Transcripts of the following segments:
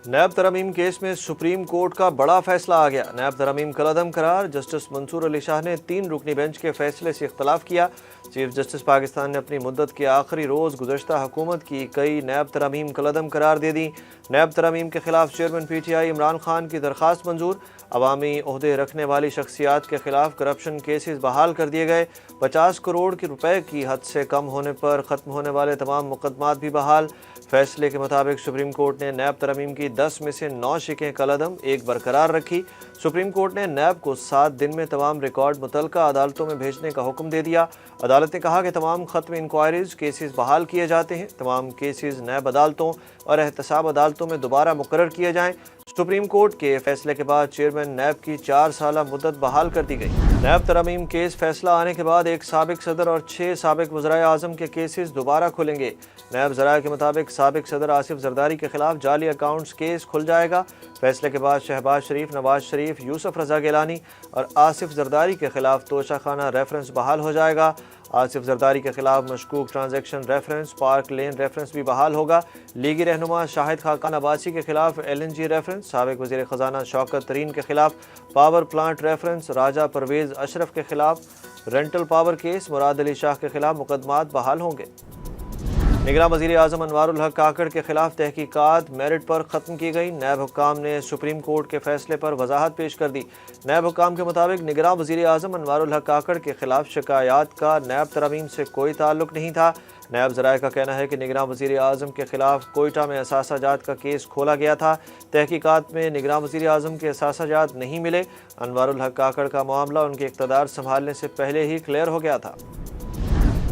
नैब तरमीम केस में supreme court का बड़ा फैसला आ गया। नैब तरमीम कलअदम करार। जस्टिस मंसूर अली शाह ने 3 रुकनी बेंच के फैसले से इख्तलाफ किया। चीफ जस्टिस पाकिस्तान ने अपनी मुद्दत के आखिरी रोज़ गुज़श्ता हुकूमत की कई नैब तरमीम कलअदम करार दे दी। नैब तरमीम के खिलाफ चेयरमैन PTI इमरान खान की दरख्वास्त मंजूर। अवामी ओहदे रखने वाली शख्सियात के खिलाफ करप्शन केसेस बहाल कर दिए गए। 50 करोड़ के रुपए की हद से कम होने पर ख़त्म होने वाले तमाम मुकदमात भी बहाल। फैसले के मुताबिक सुप्रीम कोर्ट ने नैब तरमीम की 10 में से 9 शिकें कलअदम एक बरकरार रखी। सुप्रीम कोर्ट ने नैब को 7 दिन में तमाम रिकॉर्ड मुतल्लिका अदालतों में भेजने का हुक्म दे दिया। अदालत ने कहा कि तमाम ख़त्म इंक्वायरीज केसेस बहाल किए जाते हैं। तमाम केसेस नैब अदालतों और एहतसाब अदालतों में दोबारा मुकर्रर किए जाएँ। सुप्रीम कोर्ट के फैसले के बाद चेयरमैन नैब की 4 साला मुद्दत बहाल कर दी गई। नैब तरमीम केस फैसला आने के बाद एक साबिक सदर और 6 साबिक वज़राए आज़म के केसेस दोबारा खुलेंगे। नैब ज़राए के मुताबिक साबिक सदर आसिफ जरदारी के खिलाफ जाली अकाउंट्स केस खुल जाएगा। फैसले के बाद शहबाज शरीफ, नवाज शरीफ, यूसुफ रज़ा गिलानी और आसिफ जरदारी के खिलाफ तोशाखाना रेफरेंस बहाल हो जाएगा। आसिफ जरदारी के खिलाफ मशकूक ट्रांजैक्शन रेफरेंस, पार्क लेन रेफरेंस भी बहाल होगा। लीगी रहनुमा शाहिद खाकान अब्बासी के खिलाफ LNG रेफरेंस, साबिक वज़ीर ख़जाना शौकत तरीन के खिलाफ पावर प्लांट रेफरेंस, राजा परवेज़ अशरफ के खिलाफ rental power case, Murad Ali Shah के खिलाफ मुकदमात बहाल होंगे। निगरां वज़ीर आज़म अनवारुल हक काकड़ के खिलाफ तहकीकात मेरिट पर ख़त्म की गई। नैब हुक्काम ने सुप्रीम कोर्ट के फैसले पर वजाहत पेश कर दी। नैब हुक्काम के मुताबिक निगरां वज़ीर आज़म अनवारुल हक काकड़ के खिलाफ शिकायत का नैब तरमीम से कोई ताल्लुक नहीं था। नैब ज़राए का कहना है कि निगरां वज़ीर आज़म के खिलाफ कोयटा में असासाजात का केस खोला गया था। तहकीकात में निगरां वज़ीर आज़म के असासाजात नहीं मिले। अनवारुल हक काकड़ का मामला उनके इक़्तिदार संभालने से पहले ही क्लियर हो गया था।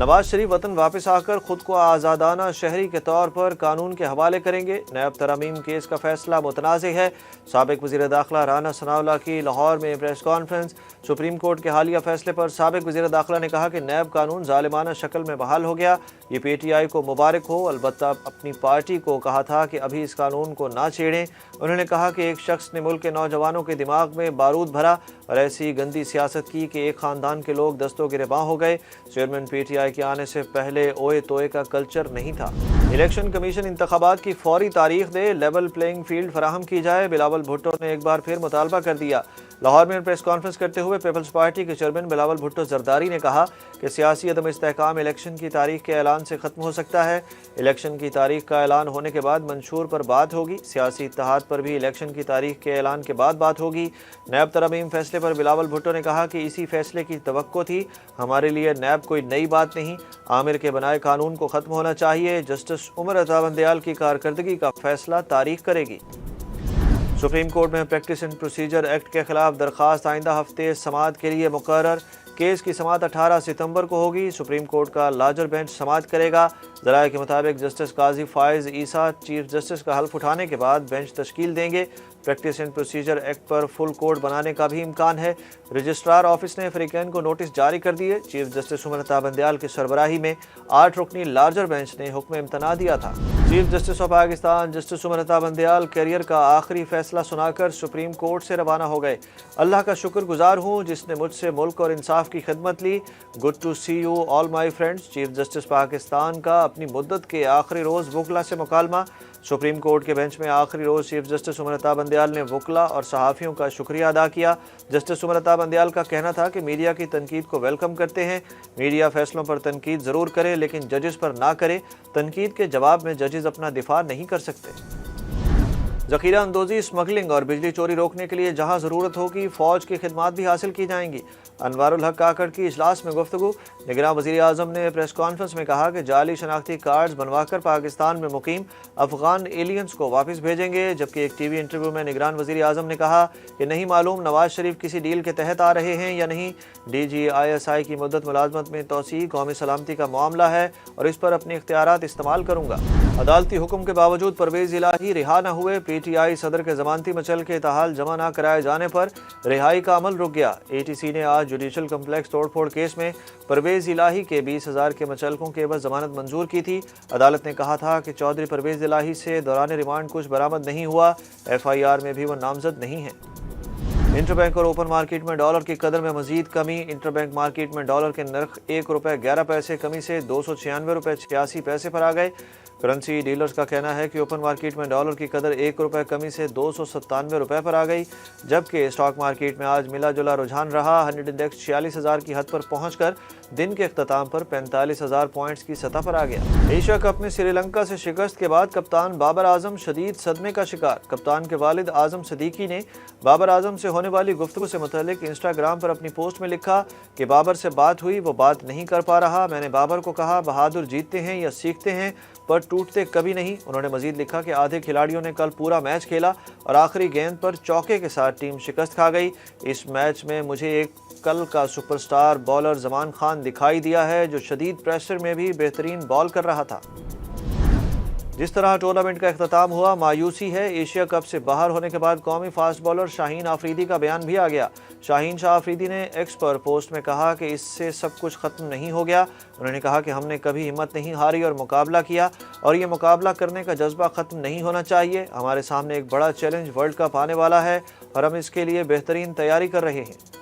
नवाज शरीफ वतन वापस आकर खुद को आज़ादाना शहरी के तौर पर कानून के हवाले करेंगे। नैब तरमीम केस का फैसला मुतनाज़ है। साबिक वज़ीर दाखिला राना सनाउल्लाह की लाहौर में प्रेस कॉन्फ्रेंस। सुप्रीम कोर्ट के हालिया फैसले पर साबिक वज़ीर दाखिला ने कहा कि नैब कानून ज़ालिमाना शक्ल में बहाल हो गया। ये PTI को मुबारक हो। अलबत्ता अपनी पार्टी को कहा था कि अभी इस कानून को ना छेड़ें। उन्होंने कहा कि एक शख्स ने मुल्क के नौजवानों के दिमाग में बारूद भरा और ऐसी गंदी सियासत की कि एक ख़ानदान के लोग दस्तों गिरबां हो गए। चेयरमैन PTI के आने से पहले ओए तोए का कल्चर नहीं था। इलेक्शन कमीशन इंतखाबात की फौरी तारीख दे, लेवल प्लेइंग फील्ड फराहम की जाए। बिलावल भुट्टो ने एक बार फिर मुतालबा कर दिया। लाहौर में प्रेस कॉन्फ्रेंस करते हुए पीपल्स पार्टी के चेयरमैन बिलावल भुट्टो जरदारी ने कहा कि सियासी अदम इस्तेहकाम इलेक्शन की तारीख के ऐलान से ख़त्म हो सकता है। इलेक्शन की तारीख का ऐलान होने के बाद मंशूर पर बात होगी। सियासी इत्तेहाद पर भी इलेक्शन की तारीख के ऐलान के बाद बात होगी। नैब तरमीम फैसले पर बिलावल भुट्टो ने कहा कि इसी फैसले की तवक्को थी। हमारे लिए नैब कोई नई बात नहीं। आमिर के बनाए कानून को ख़त्म होना चाहिए। जस्टिस उमर अता बंदयाल की कारकर्दगी का फैसला तारीख करेगी। सुप्रीम कोर्ट में प्रैक्टिस एंड प्रोसीजर एक्ट के खिलाफ दरख्वास्त आइंदा हफ्ते समाअत के लिए मुकर्रर। केस की समाअत 18 सितंबर को होगी। सुप्रीम कोर्ट का लार्जर बेंच समाअत करेगा। ज़राए के मुताबिक जस्टिस काजी फायज़ ईसा चीफ जस्टिस का हल्फ उठाने के बाद बेंच तश्कील देंगे। प्रैक्टिस एंड प्रोसीजर एक्ट पर फुल कोर्ट बनाने का भी इम्कान है। रजिस्ट्रार ऑफिस ने फरीकैन को नोटिस जारी कर दिए। चीफ जस्टिस उमर अता बंदयाल की सरबराही में 8 रुकनी लार्जर बेंच ने हुक्म इम्तना दिया था। Chief justice of Pakistan justice Umar Ata Bandial career का आखिरी फैसला सुनाकर सुप्रीम कोर्ट से रवाना हो गए। अल्लाह का शुक्रगुजार हूँ जिसने मुझसे मुल्क और इंसाफ की खिदमत ली। Good to see you all my friends. Chief justice Pakistan का अपनी मुद्दत के आखिरी रोज़ वकला से मुकालमा। सुप्रीम कोर्ट के बेंच में आखिरी रोज़ चीफ जस्टिस उमर अता बंदयाल ने वकला और सहाफ़ियों का शुक्रिया अदा किया। जस्टिस उमर अता बंदयाल का कहना था कि मीडिया की तनकीद को वेलकम करते हैं। मीडिया फैसलों पर तनकीद ज़रूर करे लेकिन जजेस पर ना करे। तनकीद के जवाब में जजेस अपना दिफा नहीं कर सकते। ज़ख़ीरा अंदोज़ी, स्मगलिंग और बिजली चोरी रोकने के लिए जहाँ ज़रूरत होगी फ़ौज की खिदमात भी हासिल की जाएंगी। अनवारुल हक काकड़ की इजलास में गुफ्तगू। निगरां वज़ीर आज़म ने प्रेस कॉन्फ्रेंस में कहा कि जाली शनाख्ती कार्ड्स बनवाकर पाकिस्तान में मुकीम अफ़गान एलियंस को वापस भेजेंगे। जबकि एक TV इंटरव्यू में निगरान वज़ीर आज़म ने कहा कि नहीं मालूम नवाज शरीफ किसी डील के तहत आ रहे हैं या नहीं। DG ISI की मुद्दत मुलाजमत में तोसी कौमी सलामती का मामला है और इस पर अपने इख्तियारात इस्तेमाल करूँगा। अदालती हुक्म के बावजूद परवेज़ इलाही रिहा न हुए। PTI सदर के ज़मानती मचल के ताहाल जमा न कराए जाने पर रिहाई का अमल रुक गया। ATC ने आज जुडिशल कम्प्लेक्स तोड़फोड़ केस में परवेज़ इलाही के 20,000 के मचलकों के एवज ज़मानत मंजूर की थी। अदालत ने कहा था कि चौधरी परवेज़ इलाही से दौरान रिमांड कुछ बरामद नहीं हुआ। FIR में भी वो नामजद नहीं है। इंटरबैंक और ओपन मार्केट में डॉलर की कदर में मजीद कमी। इंटरबैंक मार्केट में डॉलर के नर्ख ₹1.11 कमी से 296 रुपये 86 पैसे पर आ गए। کرنسی ڈیلرز کا کہنا ہے کہ اوپن مارکیٹ میں ڈالر کی قدر 1 روپے کمی سے 297 روپے پر آ گئی، جبکہ اسٹاک مارکیٹ میں آج ملا جلا رجحان رہا۔ 100 انڈیکس 46,000 کی حد پر پہنچ کر دن کے اختتام پر 45,000 پوائنٹس کی سطح پر آ گیا۔ ایشیا کپ میں سری لنکا سے شکست کے بعد کپتان بابر اعظم شدید صدمے کا شکار۔ کپتان کے والد اعظم صدیقی نے بابر اعظم سے ہونے والی گفتگو سے متعلق انسٹاگرام پر اپنی پوسٹ میں لکھا کہ بابر سے بات ہوئی، وہ بات نہیں کر پا رہا۔ میں نے بابر کو کہا بہادر جیتتے ہیں یا سیکھتے ہیں پر ٹوٹتے کبھی نہیں۔ انہوں نے مزید لکھا کہ آدھے کھلاڑیوں نے کل پورا میچ کھیلا اور آخری گیند پر چوکے کے ساتھ ٹیم شکست کھا گئی۔ اس میچ میں مجھے ایک کل کا super star bowler Zaman Khan دکھائی دیا ہے جو شدید پریشر میں بھی بہترین بال کر رہا تھا۔ جس طرح ٹورنامنٹ کا اختتام ہوا مایوسی ہے۔ ایشیا کپ سے باہر ہونے کے بعد قومی فاسٹ بالر شاہین آفریدی کا بیان بھی آ گیا۔ شاہین شاہ آفریدی نے ایکس پر پوسٹ میں کہا کہ اس سے سب کچھ ختم نہیں ہو گیا۔ انہوں نے کہا کہ ہم نے کبھی ہمت نہیں ہاری اور مقابلہ کیا، اور یہ مقابلہ کرنے کا جذبہ ختم نہیں ہونا چاہیے۔ ہمارے سامنے ایک بڑا چیلنج ورلڈ کپ آنے والا ہے اور ہم اس کے لیے بہترین تیاری کر رہے ہیں۔